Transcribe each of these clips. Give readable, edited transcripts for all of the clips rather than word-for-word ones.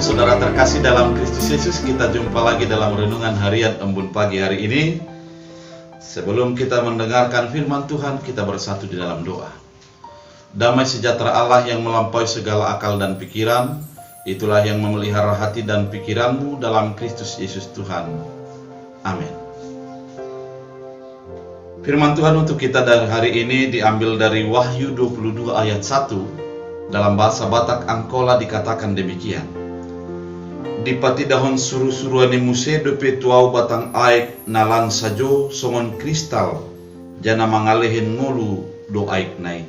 saudara terkasih dalam Kristus Yesus, kita jumpa lagi dalam renungan harian Embun Pagi hari ini. Sebelum kita mendengarkan firman Tuhan, kita bersatu di dalam doa. Damai sejahtera Allah yang melampaui segala akal dan pikiran, itulah yang memelihara hati dan pikiranmu dalam Kristus Yesus Tuhan. Amin. Firman Tuhan untuk kita dari hari ini diambil dari Wahyu 22 ayat 1. Dalam bahasa Batak Angkola dikatakan demikian. Di pati dahon suru-suruani muse dope tuau batang aik nalan sajo songon kristal jana mangalehen ngolu do aik nai.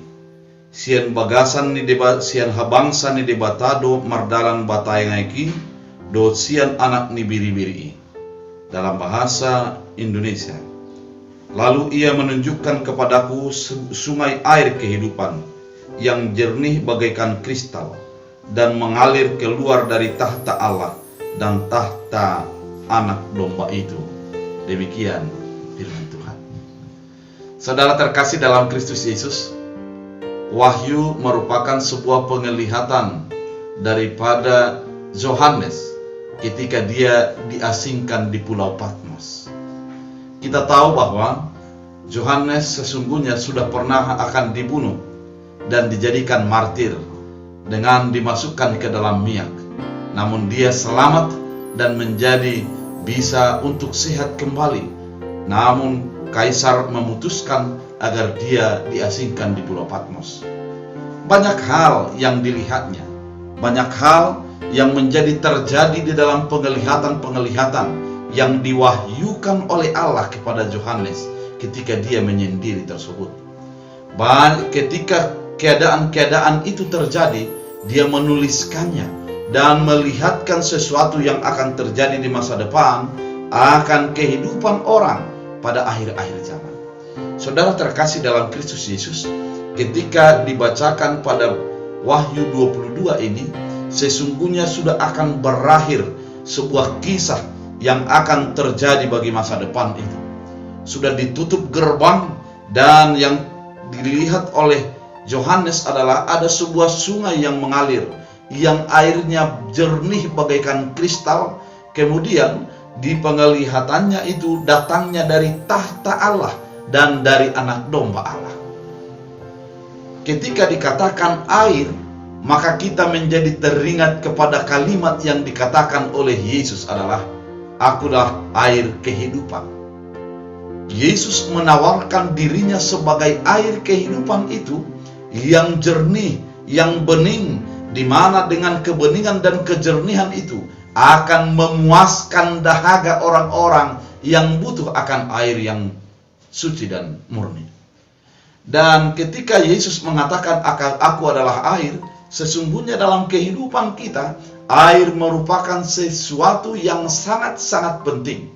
Sian bagasan ni debat sian habangsa ni debatado mardalan batay ngaiki do sian anak ni biri-biri. Dalam bahasa Indonesia. Lalu ia menunjukkan kepadaku sungai air kehidupan yang jernih bagaikan kristal dan mengalir keluar dari tahta Allah dan tahta anak domba itu. Demikian firman Tuhan. Saudara terkasih dalam Kristus Yesus, Wahyu merupakan sebuah penglihatan daripada Yohanes ketika dia diasingkan di Pulau Patmos. Kita tahu bahwa Yohanes sesungguhnya sudah pernah akan dibunuh dan dijadikan martir dengan dimasukkan ke dalam minyak. Namun dia selamat dan menjadi bisa untuk sehat kembali. Namun Kaisar memutuskan agar dia diasingkan di Pulau Patmos. Banyak hal yang dilihatnya, banyak hal yang menjadi terjadi di dalam penglihatan-penglihatan yang diwahyukan oleh Allah kepada Yohanes ketika dia menyendiri tersebut. Ketika keadaan-keadaan itu terjadi, dia menuliskannya dan melihatkan sesuatu yang akan terjadi di masa depan, akan kehidupan orang pada akhir-akhir zaman. Saudara terkasih dalam Kristus Yesus, ketika dibacakan pada Wahyu 22 ini, sesungguhnya sudah akan berakhir sebuah kisah yang akan terjadi bagi masa depan itu. Sudah ditutup gerbang, dan yang dilihat oleh Yohanes adalah ada sebuah sungai yang mengalir, yang airnya jernih bagaikan kristal. Kemudian di penglihatannya itu datangnya dari tahta Allah dan dari anak domba Allah. Ketika dikatakan air, maka kita menjadi teringat kepada kalimat yang dikatakan oleh Yesus adalah, "Akulah air kehidupan." Yesus menawarkan dirinya sebagai air kehidupan itu yang jernih, yang bening, di mana dengan kebeningan dan kejernihan itu akan memuaskan dahaga orang-orang yang butuh akan air yang suci dan murni. Dan ketika Yesus mengatakan aku adalah air, sesungguhnya dalam kehidupan kita, air merupakan sesuatu yang sangat-sangat penting.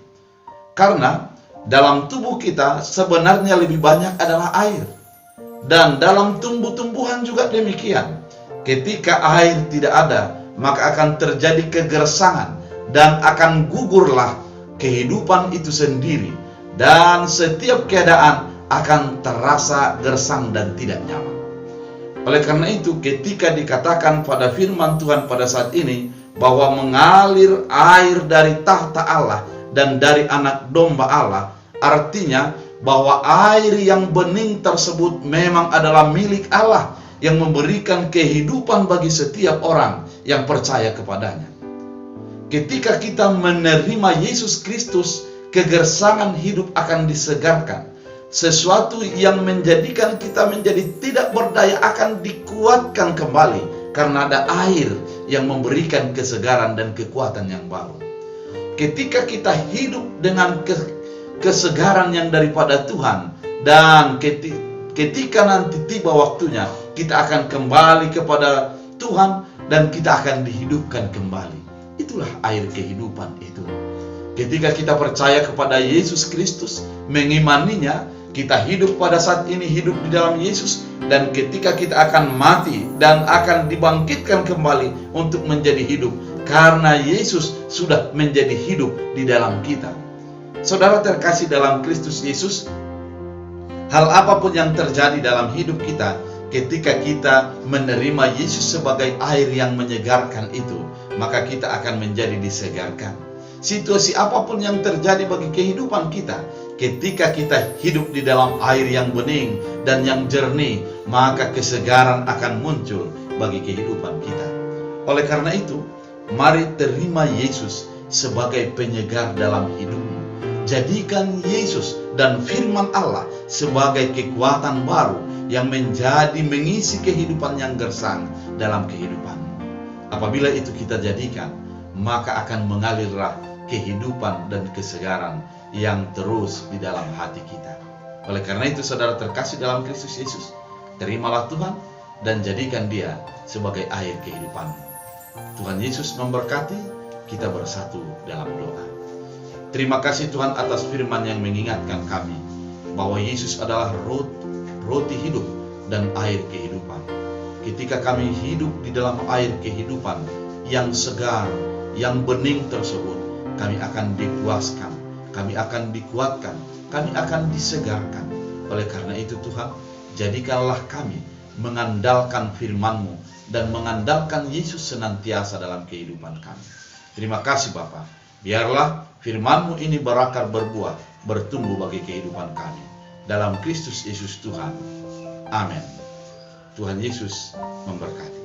Karena dalam tubuh kita sebenarnya lebih banyak adalah air. Dan dalam tumbuh-tumbuhan juga demikian. Ketika air tidak ada, maka akan terjadi kegersangan dan akan gugurlah kehidupan itu sendiri. Dan setiap keadaan akan terasa gersang dan tidak nyaman. Oleh karena itu, ketika dikatakan pada firman Tuhan pada saat ini bahwa mengalir air dari tahta Allah dan dari anak domba Allah, artinya bahwa air yang bening tersebut memang adalah milik Allah yang memberikan kehidupan bagi setiap orang yang percaya kepadanya. Ketika kita menerima Yesus Kristus, kegersangan hidup akan disegarkan. Sesuatu yang menjadikan kita menjadi tidak berdaya akan dikuatkan kembali karena ada air yang memberikan kesegaran dan kekuatan yang baru. Ketika kita hidup dengan kesegaran yang daripada Tuhan, dan ketika nanti tiba waktunya, kita akan kembali kepada Tuhan dan kita akan dihidupkan kembali. Itulah air kehidupan itu. Ketika kita percaya kepada Yesus Kristus, mengimaninya, kita hidup pada saat ini, hidup di dalam Yesus, dan ketika kita akan mati dan akan dibangkitkan kembali untuk menjadi hidup, karena Yesus sudah menjadi hidup di dalam kita. Saudara terkasih dalam Kristus Yesus, hal apapun yang terjadi dalam hidup kita, Ketika kita menerima Yesus sebagai air yang menyegarkan itu, maka kita akan menjadi disegarkan. Situasi apapun yang terjadi bagi kehidupan kita, ketika kita hidup di dalam air yang bening dan yang jernih, maka kesegaran akan muncul bagi kehidupan kita. Oleh karena itu, mari terima Yesus sebagai penyegar dalam hidupmu. Jadikan Yesus dan firman Allah sebagai kekuatan baru yang menjadi mengisi kehidupan yang gersang dalam kehidupanmu. Apabila itu kita jadikan, maka akan mengalirlah kehidupan dan kesegaran yang terus di dalam hati kita. Oleh karena itu, saudara terkasih dalam Kristus Yesus, terimalah Tuhan dan jadikan Dia sebagai air kehidupanmu. Tuhan Yesus memberkati. Kita bersatu dalam doa. Terima kasih Tuhan atas firman yang mengingatkan kami bahwa Yesus adalah roti hidup dan air kehidupan. Ketika kami hidup di dalam air kehidupan yang segar, yang bening tersebut, kami akan dipuaskan, kami akan dikuatkan, kami akan disegarkan. Oleh karena itu Tuhan, jadikanlah kami mengandalkan firman-Mu dan mengandalkan Yesus senantiasa dalam kehidupan kami. Terima kasih Bapa. Biarlah firman-Mu ini berakar, berbuah, bertumbuh bagi kehidupan kami. Dalam Kristus Yesus Tuhan. Amin. Tuhan Yesus memberkati.